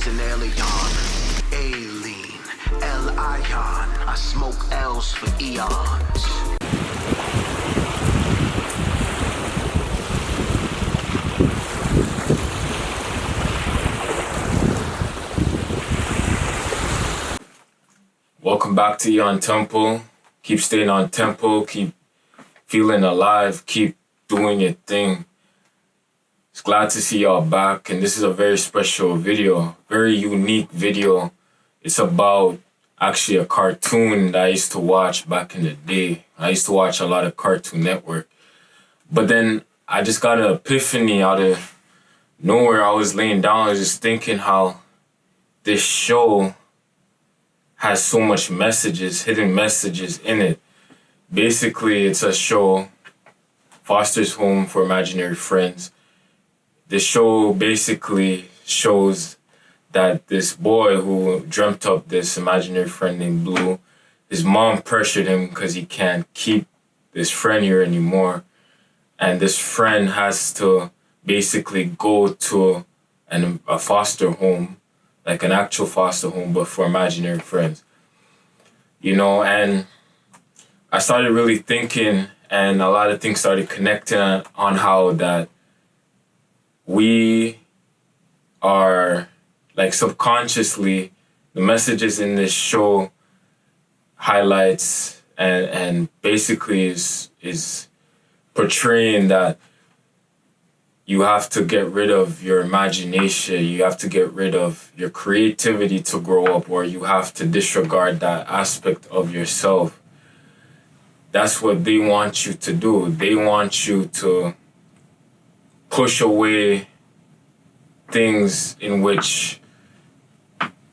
means an alien. Alien, L-ion. I smoke L's for eons. Welcome back to Eon Temple. Keep staying on tempo, keep feeling alive, keep doing your thing. It's glad to see y'all back, and this is a very special video, very unique video. It's about actually a cartoon that I used to watch back in the day. I used to watch a lot of Cartoon Network. But then I just got an epiphany out of nowhere. I was laying down, I was just thinking how this show has so much messages, hidden messages in it. Basically, it's a show, Foster's Home for Imaginary Friends. This show basically shows that this boy who dreamt up this imaginary friend named Blue, his mom pressured him because he can't keep this friend here anymore. And this friend has to basically go to a foster home, like an actual foster home, but for imaginary friends. You know, and I started really thinking, and a lot of things started connecting on how that we are, like, subconsciously, the messages in this show highlights and basically is portraying that you have to get rid of your imagination, you have to get rid of your creativity to grow up, or you have to disregard that aspect of yourself. That's what they want you to do. They want you to push away things in which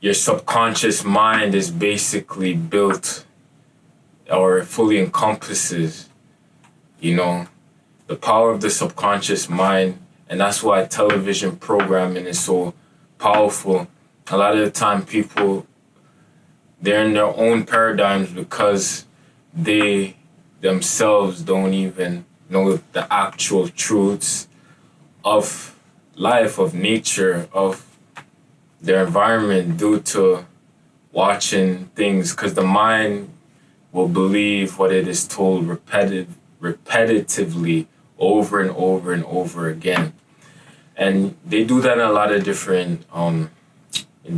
your subconscious mind is basically built or fully encompasses, you know, the power of the subconscious mind. And that's why television programming is so powerful. A lot of the time people, they're in their own paradigms because they themselves don't even know the actual truths of life, of nature, of their environment due to watching things, because the mind will believe what it is told repetitively over and over and over again. And they do that in a lot of different in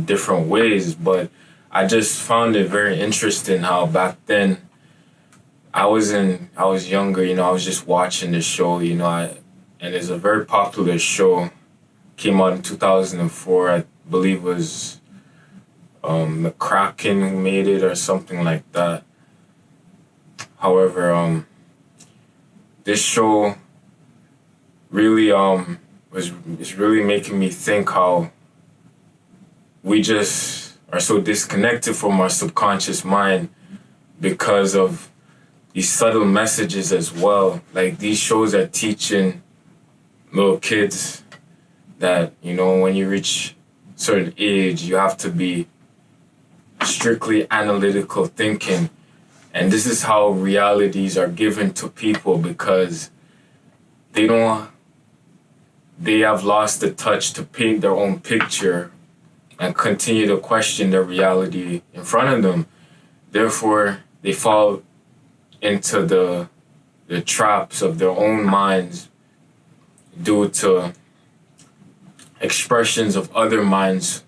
different ways, but I just found it very interesting how back then I was younger, you know, I was just watching the show, you know, and it's a very popular show. Came out in 2004, I believe it was McCracken who made it or something like that. However, this show really is really making me think how we just are so disconnected from our subconscious mind because of these subtle messages as well. Like, these shows are teaching little kids that, you know, when you reach a certain age, you have to be strictly analytical thinking. And this is how realities are given to people because they have lost the touch to paint their own picture and continue to question the reality in front of them. Therefore, they fall into the traps of their own minds due to expressions of other minds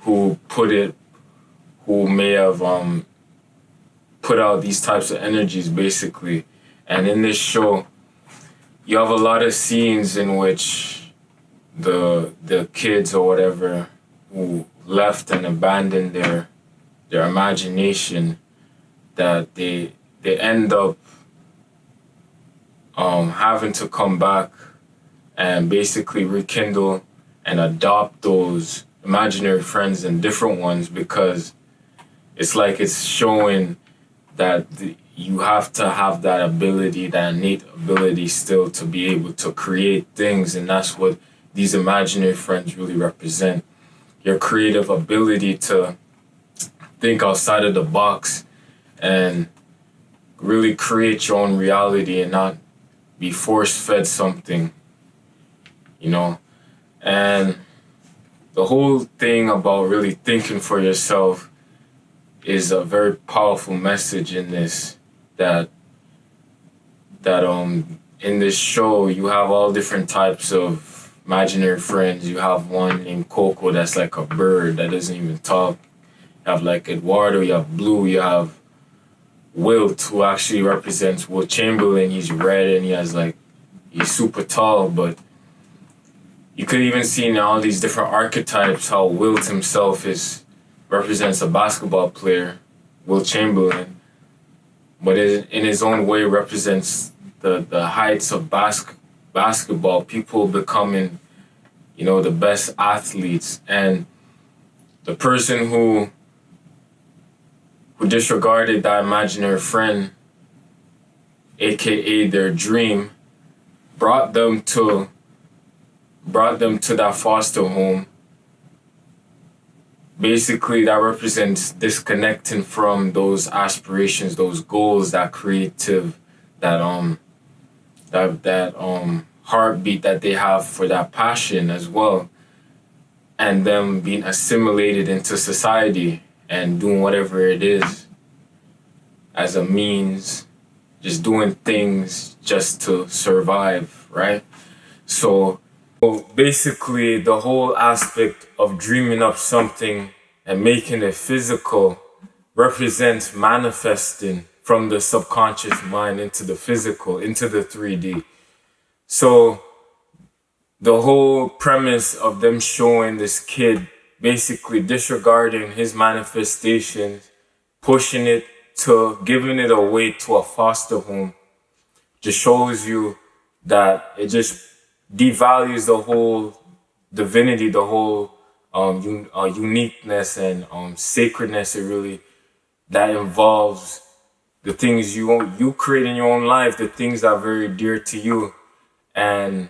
who may have put out these types of energies, basically. And in this show, you have a lot of scenes in which the kids or whatever who left and abandoned their imagination, that they end up having to come back and basically rekindle and adopt those imaginary friends and different ones, because it's like it's showing that you have to have that ability, that innate ability still to be able to create things. And that's what these imaginary friends really represent. Your creative ability to think outside of the box and really create your own reality and not be force-fed something, you know? And the whole thing about really thinking for yourself is a very powerful message in this. That in this show you have all different types of imaginary friends. You have one named Coco that's like a bird that doesn't even talk. You have like Eduardo, you have Blue, you have Wilt, who actually represents Will Chamberlain. He's red and he's super tall, but you could even see in all these different archetypes how Wilt himself represents a basketball player, Will Chamberlain, but in his own way represents the heights of basketball, people becoming, the best athletes. And the person who disregarded that imaginary friend, aka their dream, brought them to that foster home. Basically, that represents disconnecting from those aspirations, those goals, that creative, that heartbeat that they have for that passion as well, and them being assimilated into society and doing whatever it is as a means, just doing things just to survive, right? So basically, the whole aspect of dreaming up something and making it physical represents manifesting from the subconscious mind into the physical, into the 3D. So the whole premise of them showing this kid basically disregarding his manifestations, pushing it to giving it away to a foster home, just shows you that it just devalues the whole divinity, the whole uniqueness and sacredness, that involves the things you create in your own life, the things that are very dear to you. And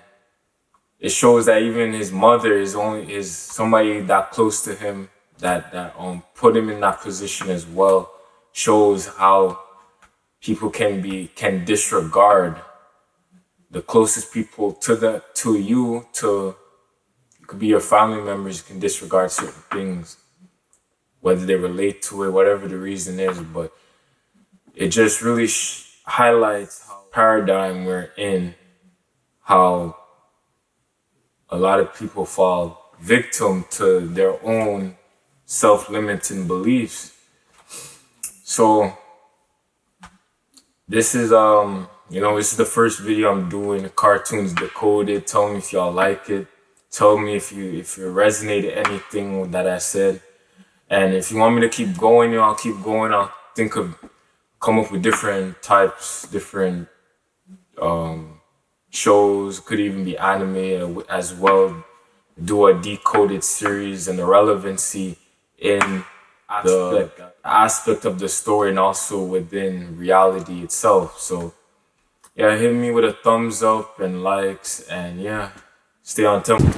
it shows that even his mother is somebody that close to him, that put him in that position as well. Shows how people can disregard the closest people to you. It could be your family members. You can disregard certain things, whether they relate to it, whatever the reason is. But it just really highlights how paradigm we're in, how a lot of people fall victim to their own self-limiting beliefs. So this is this is the first video I'm doing. The cartoon's Decoded. Tell me if y'all like it. Tell me if you resonated anything that I said. And if you want me to keep going, I'll keep going. I'll come up with different types, different shows. Could even be anime as well. Do a Decoded series and the relevancy in the aspect of the story and also within reality itself. So yeah, hit me with a thumbs up and likes, and yeah, stay on tempo.